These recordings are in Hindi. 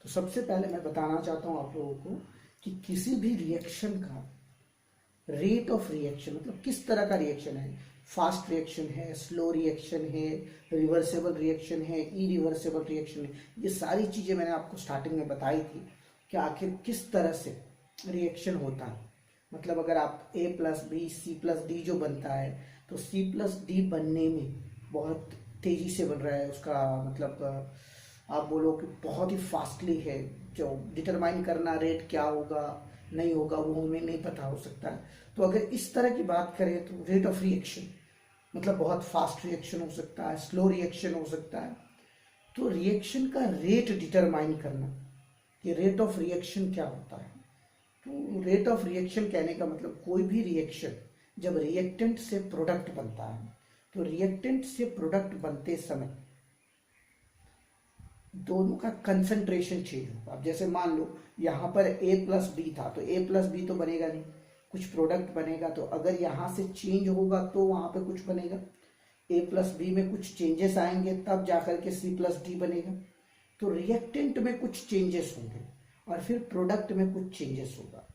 तो सबसे पहले मैं बताना चाहता हूँ आप लोगों को कि किसी भी रिएक्शन का रेट ऑफ रिएक्शन मतलब किस तरह का रिएक्शन है, फास्ट रिएक्शन है, स्लो रिएक्शन है, रिवर्सेबल रिएक्शन है, इरिवर्सेबल रिएक्शन है, ये सारी चीज़ें मैंने आपको स्टार्टिंग में बताई थी कि आखिर किस तरह से रिएक्शन होता है। मतलब अगर आप A plus B C plus D जो बनता है तो C प्लस डी बनने में बहुत तेज़ी से बन रहा है, उसका मतलब आप बोलो कि बहुत ही फास्टली है। जो डिटरमाइन करना रेट क्या होगा नहीं होगा वो हमें नहीं पता हो सकता है। तो अगर इस तरह की बात करें तो रेट ऑफ रिएक्शन मतलब बहुत फास्ट रिएक्शन हो सकता है, स्लो रिएक्शन हो सकता है। तो रिएक्शन का रेट डिटरमाइन करना कि रेट ऑफ रिएक्शन क्या होता है। तो रेट ऑफ रिएक्शन कहने का मतलब कोई भी रिएक्शन जब रिएक्टेंट से प्रोडक्ट बनता है तो रिएक्टेंट से प्रोडक्ट बनते समय दोनों का कंसंट्रेशन चेंज होगा। अब जैसे मान लो यहाँ पर A प्लस बी था तो A प्लस बी तो बनेगा नहीं, कुछ प्रोडक्ट बनेगा। तो अगर यहाँ से चेंज होगा तो वहाँ पे कुछ बनेगा, A प्लस बी में कुछ चेंजेस आएंगे तब जाकर के C प्लस डी बनेगा। तो रिएक्टेंट में कुछ चेंजेस होंगे और फिर प्रोडक्ट में कुछ चेंजेस होगा।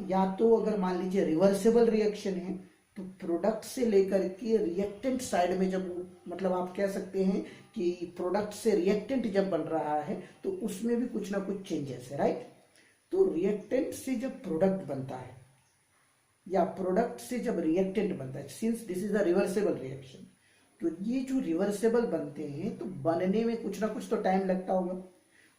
या तो अगर मान लीजिए रिवर्सेबल रिएक्शन है तो प्रोडक्ट से लेकर के रिएक्टेंट साइड में जब मतलब आप कह सकते हैं कि प्रोडक्ट से रिएक्टेंट जब बन रहा है तो उसमें भी कुछ ना कुछ चेंजेस है, राइट। तो रिएक्टेंट से जब प्रोडक्ट बनता है या प्रोडक्ट से जब रिएक्टेंट बनता है, since this is a reversible reaction, तो ये जो रिवर्सेबल बनते हैं तो बनने में कुछ ना कुछ तो टाइम लगता होगा।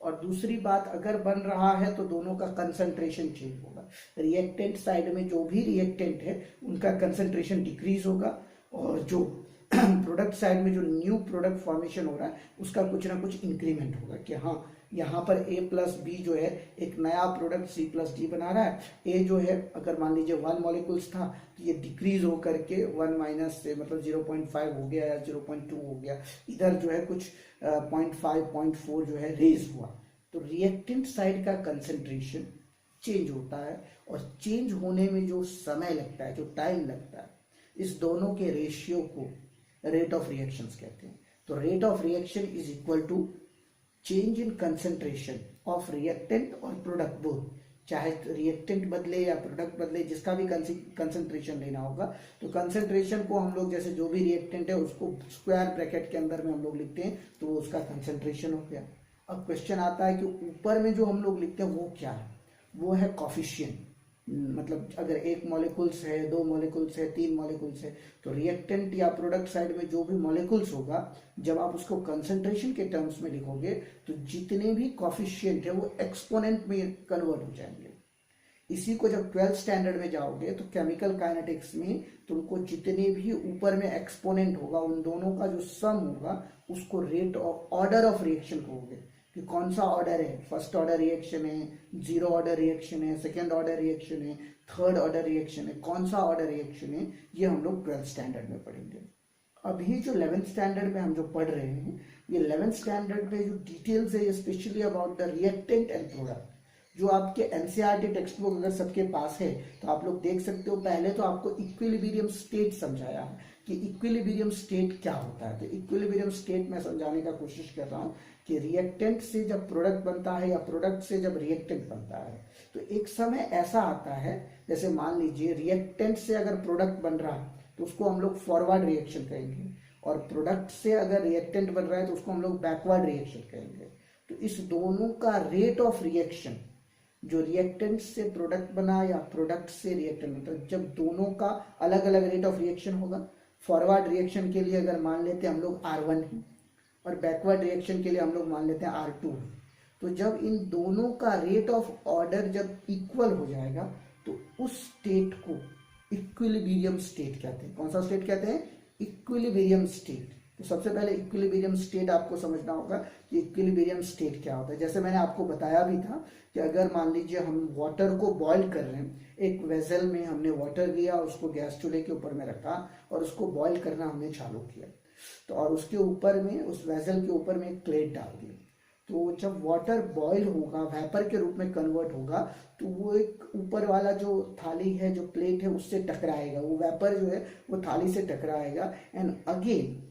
और दूसरी बात, अगर बन रहा है तो दोनों का कंसंट्रेशन चेंज होगा। रिएक्टेंट साइड में जो भी रिएक्टेंट है उनका कंसंट्रेशन डिक्रीज होगा और जो प्रोडक्ट साइड में जो न्यू प्रोडक्ट फॉर्मेशन हो रहा है उसका कुछ ना कुछ इंक्रीमेंट होगा कि हाँ यहाँ पर A प्लस बी जो है एक नया प्रोडक्ट C प्लस डी बना रहा है। A जो है अगर मान लीजिए 1 मॉलिक्यूल्स था तो ये डिक्रीज हो करके 1 माइनस से मतलब 0.5 हो गया या 0.2 हो गया। इधर जो है कुछ 0.5 0.4 जो है रेज हुआ। तो रिएक्टेंट साइड का कंसंट्रेशन चेंज होता है और चेंज होने में जो समय लगता है, जो टाइम लगता है, इस दोनों के रेशियो को रेट ऑफ रिएक्शंस कहते हैं। तो rate of reaction is equal to change in concentration of reactant और प्रोडक्ट बोथ। चाहे रिएक्टेंट बदले या प्रोडक्ट बदले, जिसका भी कंसंट्रेशन लेना होगा तो कंसंट्रेशन को हम लोग जैसे जो भी रिएक्टेंट है उसको स्क्वायर ब्रैकेट के अंदर में हम लोग लिखते हैं तो वो उसका कंसंट्रेशन हो गया। अब क्वेश्चन आता है कि ऊपर में जो हम लोग लिखते हैं वो क्या है, वो है कॉफिशिएंट। मतलब अगर 1 मॉलिक्यूल्स है, 2 मॉलिक्यूल्स है, 3 मॉलिक्यूल्स है तो रिएक्टेंट या प्रोडक्ट साइड में जो भी मॉलिक्यूल्स होगा जब आप उसको कंसंट्रेशन के टर्म्स में लिखोगे तो जितने भी कॉफिशिएंट है वो एक्सपोनेंट में कन्वर्ट हो जाएंगे। इसी को जब 12th स्टैंडर्ड में जाओगे तो केमिकल काइनेटिक्स में तुमको जितने भी ऊपर में एक्सपोनेंट होगा उन दोनों का जो सम होगा उसको rate of order of reaction कहोगे कि कौन सा ऑर्डर है, फर्स्ट ऑर्डर रिएक्शन है, जीरो ऑर्डर रिएक्शन है, सेकेंड ऑर्डर रिएक्शन है, थर्ड ऑर्डर रिएक्शन है, कौन सा ऑर्डर रिएक्शन है, ये हम लोग 12th स्टैंडर्ड में पढ़ेंगे। अभी जो 11th स्टैंडर्ड में हम जो पढ़ रहे हैं ये 11th स्टैंडर्ड में जो डिटेल्स है specially about the reactant and product, जो आपके एनसीईआरटी टेक्स्ट बुक अगर सबके पास है तो आप लोग देख सकते हो। पहले तो आपको इक्विलिब्रियम स्टेट समझाया है कि इक्विलिब्रियम स्टेट क्या होता है। तो इक्विलिब्रियम स्टेट मैं समझाने का कोशिश कर रहा हूँ कि रिएक्टेंट से जब प्रोडक्ट बनता है या प्रोडक्ट से जब रिएक्टेंट बनता है तो एक समय ऐसा आता है, जैसे मान लीजिए रिएक्टेंट से अगर प्रोडक्ट बन रहा है तो उसको हम लोग फॉरवर्ड रिएक्शन कहेंगे और प्रोडक्ट से अगर रिएक्टेंट बन रहा है तो उसको हम लोग बैकवर्ड रिएक्शन कहेंगे। तो इस दोनों का रेट ऑफ रिएक्शन, जो रिएक्टेंट से प्रोडक्ट बना या प्रोडक्ट से रिएक्टेंट, मतलब जब दोनों का अलग अलग रेट ऑफ रिएक्शन होगा। फॉरवर्ड रिएक्शन के लिए अगर मान लेते हैं हम लोग R1 है और बैकवर्ड रिएक्शन के लिए हम लोग मान लेते हैं R2 है। तो जब इन दोनों का रेट ऑफ ऑर्डर जब इक्वल हो जाएगा तो उस स्टेट को इक्विलिब्रियम स्टेट कहते हैं। कौन सा स्टेट कहते हैं? Equilibrium state. तो सबसे पहले इक्विलिब्रियम स्टेट आपको समझना होगा कि इक्विलिब्रियम स्टेट क्या होता है। जैसे मैंने आपको बताया भी था कि अगर मान लीजिए हम वाटर को बॉईल कर रहे हैं, एक वेसल में हमने वाटर लिया, उसको गैस चूल्हे के ऊपर में रखा और उसको बॉईल करना हमने चालू किया, तो और उसके ऊपर में उस वेसल के ऊपर में एक प्लेट डाल दी। तो जब वाटर बॉईल होगा, वेपर के रूप में कन्वर्ट होगा, तो वो एक ऊपर वाला जो थाली है, जो प्लेट है, उससे टकराएगा। वो वेपर जो है वो थाली से टकराएगा एंड अगेन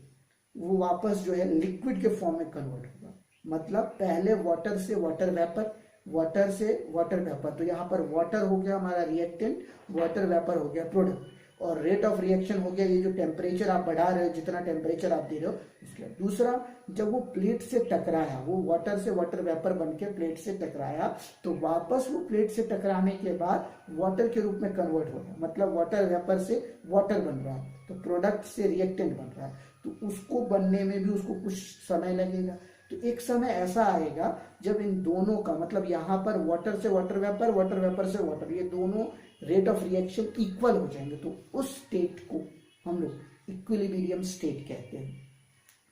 वो वापस जो है लिक्विड के फॉर्म में कन्वर्ट होगा। मतलब पहले वाटर से वाटर वेपर, वाटर से वाटर वेपर, तो यहाँ पर वाटर हो गया हमारा रिएक्टेंट, वाटर वेपर हो गया प्रोडक्ट, और रेट ऑफ रिएक्शन हो गया ये जो टेम्परेचर आप बढ़ा रहे हो, जितना टेम्परेचर आप दे रहे हो उसके। दूसरा, जब वो प्लेट से टकराया, वो वाटर से वाटर वेपर बन के प्लेट से टकराया, तो वापस वो प्लेट से टकराने के बाद वाटर के रूप में कन्वर्ट हो गया, मतलब वाटर वेपर से वाटर बन रहा है, तो प्रोडक्ट से रिएक्टेंट बन रहा है, तो उसको बनने में भी उसको कुछ समय लगेगा। तो एक समय ऐसा आएगा जब इन दोनों का, मतलब यहाँ पर वाटर से वाटर वेपर से वाटर, ये दोनों रेट ऑफ रिएक्शन इक्वल हो जाएंगे, तो उस स्टेट को हम लोग इक्विलिब्रियम स्टेट कहते हैं।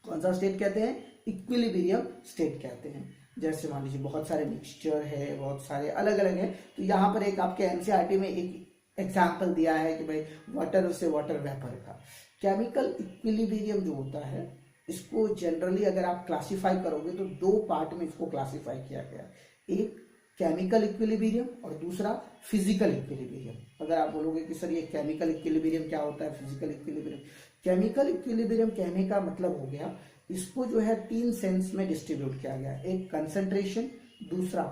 कौन सा स्टेट कहते हैं? इक्विलिब्रियम स्टेट कहते हैं। जैसे मान लीजिए बहुत सारे मिक्सचर है, बहुत सारे अलग अलग है, तो यहाँ पर एक आपके एनसीईआरटी में एक एग्जाम्पल दिया है कि भाई वाटर से वाटर वेपर का। केमिकल इक्विलिब्रियम जो होता है, इसको जनरली अगर आप क्लासिफाई करोगे तो दो पार्ट में इसको क्लासिफाई किया गया, एक केमिकल इक्विलिब्रियम और दूसरा फिजिकल इक्विलिब्रियम। अगर आप बोलोगे कि सर ये केमिकल इक्विलिब्रियम क्या होता है, फिजिकल इक्विलिब्रियम, केमिकल इक्विलिब्रियम कहने का मतलब हो गया, इसको जो है तीन सेंस में डिस्ट्रीब्यूट किया गया, एक कंसंट्रेशन, दूसरा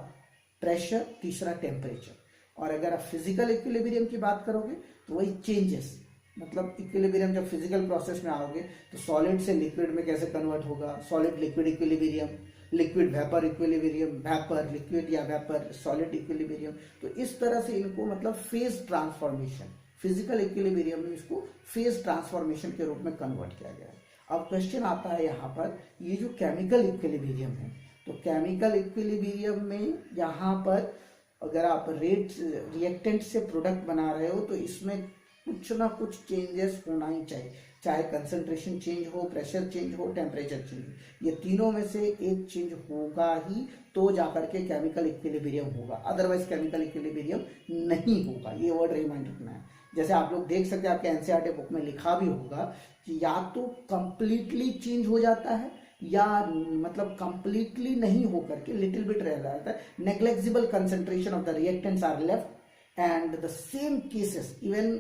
प्रेशर, तीसरा टेम्परेचर। और अगर आप फिजिकल इक्विलिब्रियम की बात करोगे तो वही चेंजेस, मतलब इक्विलिब्रियम जब फिजिकल प्रोसेस में आओगे तो सॉलिड से लिक्विड में कैसे कन्वर्ट होगा, solid liquid equilibrium, liquid vapour equilibrium, vapour liquid या वेपर सॉलिड इक्विलिब्रियम। तो इस तरह से इनको मतलब फेज ट्रांसफॉर्मेशन, फिजिकल इक्विलिब्रियम में इसको फेज ट्रांसफॉर्मेशन के रूप में कन्वर्ट किया गया है। अब क्वेश्चन आता है यहाँ पर, ये जो केमिकल इक्विलिब्रियम है, तो केमिकल इक्विलिब्रियम में यहाँ पर अगर आप रिएक्टेंट से प्रोडक्ट बना रहे हो तो इसमें कुछ ना कुछ चेंजेस होना ही चाहिए, चाहे कंसंट्रेशन चेंज हो, प्रेशर चेंज हो, टेम्परेचर चेंज हो, ये तीनों में से एक चेंज होगा ही तो जाकर के केमिकल इक्विलिब्रियम होगा, अदरवाइज केमिकल इक्विलिब्रियम नहीं होगा। ये वर्ड रिमाइंड रखना है। जैसे आप लोग देख सकते हैं आपके एनसीईआरटी बुक में लिखा भी होगा कि या तो कंप्लीटली चेंज हो जाता है या मतलब कंप्लीटली नहीं होकर के लिटिल बिट रह जाता है, negligible concentration of the reactants are left and the same cases, even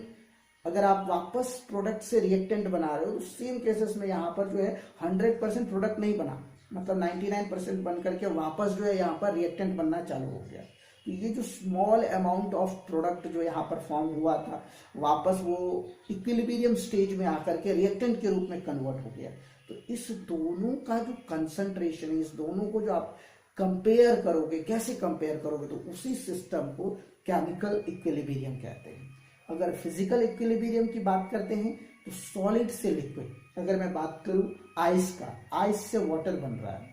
अगर आप वापस प्रोडक्ट से रिएक्टेंट बना रहे हो तो सेम केसेस में यहाँ पर जो है 100% प्रोडक्ट नहीं बना, मतलब 99% बन करके वापस जो है यहाँ पर रिएक्टेंट बनना चालू हो गया। तो ये जो स्मॉल अमाउंट ऑफ प्रोडक्ट जो यहाँ पर फॉर्म हुआ था, वापस वो इक्विलिब्रियम स्टेज में आकर के रिएक्टेंट के रूप में कन्वर्ट हो गया। तो इस दोनों का जो कंसंट्रेशन है, इस दोनों को जो आप कंपेयर करोगे, कैसे कंपेयर करोगे, तो उसी सिस्टम को केमिकल इक्विलिब्रियम कहते हैं। अगर फिजिकल इक्विलिब्रियम की बात करते हैं तो सॉलिड से लिक्विड, अगर मैं बात करूं आइस का, आइस से वाटर बन रहा है,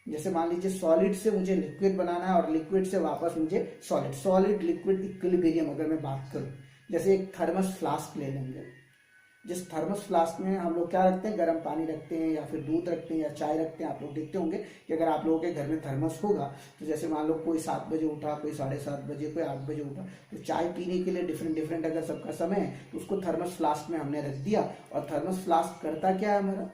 जैसे मान लीजिए सॉलिड से मुझे लिक्विड बनाना है और लिक्विड से वापस मुझे सॉलिड, सॉलिड लिक्विड इक्विलिब्रियम अगर मैं बात करूं, जैसे एक थर्मस फ्लास्क ले लेंगे, जिस थर्मस फ्लास्क में हम लोग क्या रखते हैं, गर्म पानी रखते हैं या फिर दूध रखते हैं या चाय रखते हैं। आप लोग देखते होंगे कि अगर आप लोगों के घर में थर्मस होगा तो जैसे मान लो कोई 7 बजे उठा, कोई 7:30 बजे, कोई 8 बजे उठा, तो चाय पीने के लिए डिफरेंट अगर सबका समय है तो उसको थर्मस फ्लास्क में हमने रख दिया। और थर्मस फ्लास्क करता क्या है, हमारा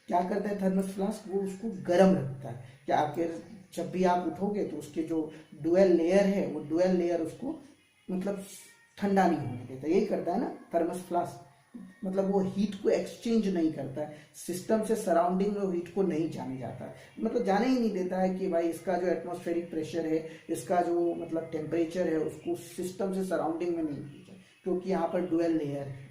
क्या करता है थर्मस फ्लास्क, वो उसको गर्म रखता है। क्या आपके जब भी आप उठोगे तो उसके जो डुअल लेयर है, वो डुअल लेयर उसको मतलब ठंडा नहीं होने देता, यही करता है ना थर्मस फ्लास्क। मतलब वो हीट को एक्सचेंज नहीं करता है, सिस्टम से सराउंडिंग में वो हीट को नहीं जाने जाता है, मतलब जाने ही नहीं देता है कि भाई इसका जो एटमॉस्फेरिक प्रेशर है, इसका जो मतलब टेम्परेचर है, उसको सिस्टम से सराउंडिंग में नहीं भेजा, क्योंकि यहाँ पर डुअल लेयर है।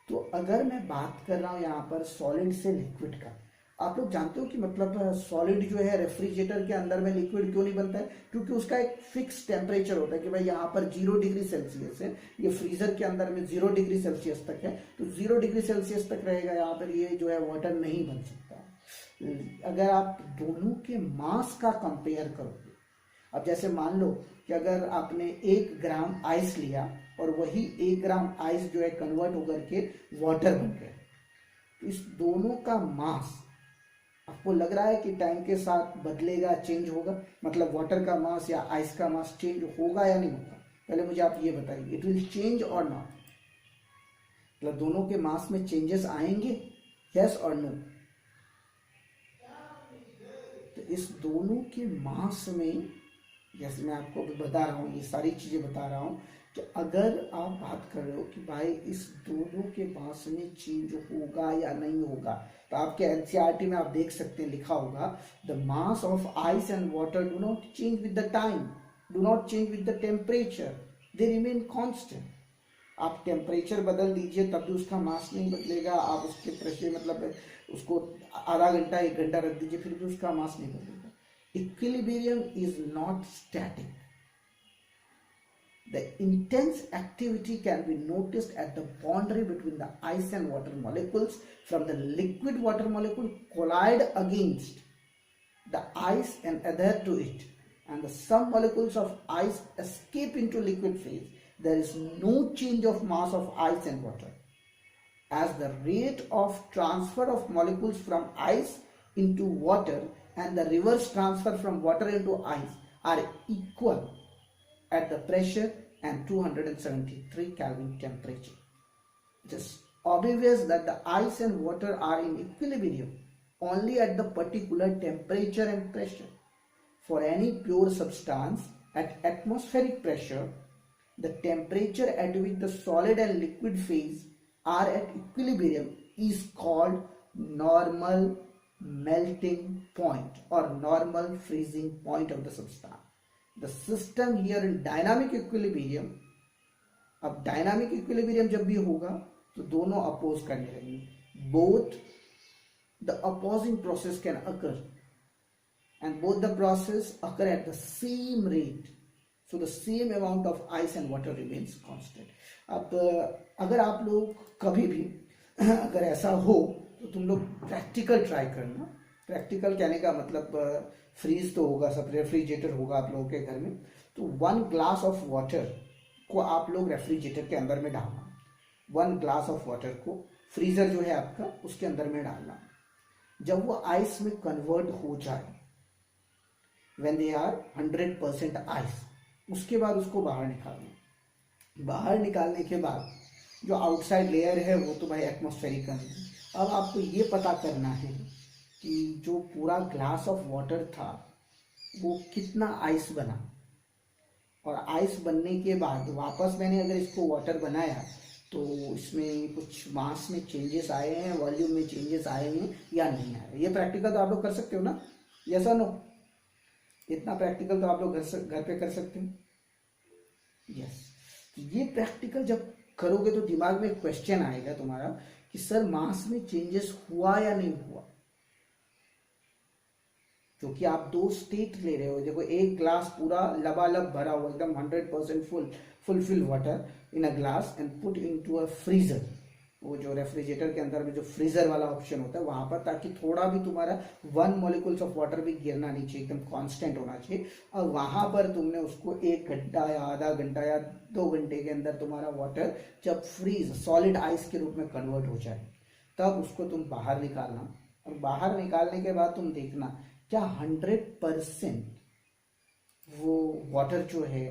तो अगर मैं बात कर रहा हूँ यहाँ पर सॉलिड से लिक्विड का, आप लोग जानते हो कि मतलब सॉलिड जो है रेफ्रिजरेटर के अंदर में लिक्विड क्यों नहीं बनता है, क्योंकि उसका एक फिक्स टेम्परेचर होता है कि भाई यहाँ पर 0 डिग्री सेल्सियस है, ये फ्रीजर के अंदर में 0 डिग्री सेल्सियस तक है, तो 0 डिग्री सेल्सियस तक रहेगा, यहाँ पर ये जो है वाटर नहीं बन सकता। अगर आप दोनों के मास का कंपेयर करोगे, अब जैसे मान लो कि अगर आपने 1 ग्राम आइस लिया और वही 1 ग्राम आइस जो है कन्वर्ट होकर के वाटर बन गया, तो इस दोनों का मास आपको लग रहा है कि टाइम के साथ बदलेगा, चेंज होगा, मतलब वाटर का मास या आइस का मास चेंज होगा या नहीं होगा? पहले मुझे आप ये बताइए, इट विल चेंज और नॉट, मतलब दोनों के मास में चेंजेस आएंगे, यस और नो? तो इस दोनों के मास में जैसे मैं आपको अभी बता रहा हूँ, ये सारी चीज़ें बता रहा हूँ कि अगर आप बात कर रहे हो कि भाई इस दोनों के मास में चेंज होगा या नहीं होगा, तो आपके एनसीईआरटी में आप देख सकते हैं लिखा होगा the mass of ice and water do not change with the time, do not change with the temperature, they remain constant. आप टेम्परेचर बदल दीजिए तब भी उसका मास नहीं बदलेगा, आप उसके प्रेशर मतलब उसको आधा घंटा 1 घंटा रख दीजिए फिर भी उसका मास नहीं बदलेगा। Equilibrium is not static. The intense activity can be noticed at the boundary between the ice and water molecules. From the liquid water molecule collide against the ice and adhere to it, and the some molecules of ice escape into liquid phase. There is no change of mass of ice and water, as the rate of transfer of molecules from ice into water and the reverse transfer from water into ice are equal at the pressure and 273 Kelvin temperature. It is obvious that the ice and water are in equilibrium only at the particular temperature and pressure. For any pure substance at atmospheric pressure, the temperature at which the solid and liquid phase are at equilibrium is called normal melting point or normal freezing point of the substance. The system here in dynamic equilibrium, अब डायनामिक इक्विलिब्रियम जब भी होगा तो दोनों अपोज करने लगेंगे, both the opposing process can occur and both the process occur at the same rate, so the same amount of ice and water remains constant. अब अगर आप लोग कभी भी अगर ऐसा हो तो तुम लोग प्रैक्टिकल ट्राई करना। प्रैक्टिकल कहने का मतलब फ्रीज तो होगा, सब रेफ्रिजरेटर होगा आप लोगों के घर में, तो 1 ग्लास ऑफ वाटर को आप लोग रेफ्रिजरेटर के अंदर में डालना। 1 ग्लास ऑफ वाटर को फ्रीजर जो है आपका उसके अंदर में डालना। जब वो आइस में कन्वर्ट हो जाए, व्हेन दे आर 100% आइस, उसके बाद उसको बाहर निकालना। बाहर निकालने के बाद जो आउटसाइड लेयर है वो तो भाई एटमॉस्फेरिक है। अब आपको ये पता करना है कि जो पूरा ग्लास ऑफ वाटर था वो कितना आइस बना, और आइस बनने के बाद वापस मैंने अगर इसको वाटर बनाया तो इसमें कुछ मास में चेंजेस आए हैं, वॉल्यूम में चेंजेस आए हैं या नहीं आए। ये प्रैक्टिकल तो आप लोग कर सकते हो ना, यस और नो? इतना प्रैक्टिकल तो आप लोग घर पे कर सकते हो, यस। ये प्रैक्टिकल जब करोगे तो दिमाग में क्वेश्चन आएगा तुम्हारा कि सर मास में चेंजेस हुआ या नहीं हुआ, क्योंकि आप 2 स्टेट ले रहे हो। देखो एक ग्लास पूरा लबालब भरा हुआ एकदम 100% fulfil water in a glass and put into a freezer, वो जो रेफ्रिजरेटर के अंदर में जो फ्रीजर वाला ऑप्शन होता है वहां पर, ताकि थोड़ा भी तुम्हारा 1 मॉलिक्यूल्स ऑफ वाटर भी गिरना नहीं चाहिए, एकदम कांस्टेंट होना चाहिए। और वहां पर तुमने उसको 1 घंटा या आधा घंटा या 2 घंटे के अंदर तुम्हारा वाटर जब फ्रीज सॉलिड आइस के रूप में कन्वर्ट हो जाए तब उसको तुम बाहर निकालना। और बाहर निकालने के बाद तुम देखना क्या 100% वो वाटर जो है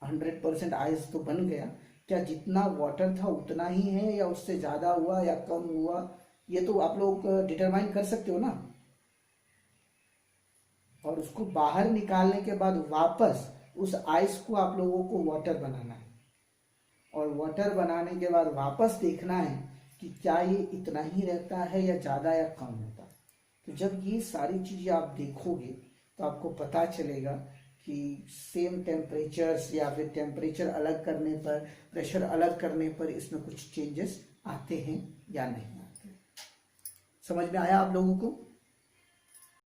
100% आइस तो बन गया, क्या जितना वाटर था उतना ही है या उससे ज़्यादा हुआ या कम हुआ, ये तो आप लोग डिटरमाइन कर सकते हो ना। और उसको बाहर निकालने के बाद वापस उस आइस को आप लोगों को वाटर बनाना है, और वाटर बनाने के बाद वापस देखना है कि क्या ये इतना ही रहता है या ज़्यादा या कम होता है। तो जब ये सारी चीज़ें आप देखोगे तो आपको पता चलेगा कि सेम टेम्परेचर्स या फिर टेम्परेचर अलग करने पर, प्रेशर अलग करने पर इसमें कुछ चेंजेस आते हैं या नहीं आते। समझ में आया आप लोगों को?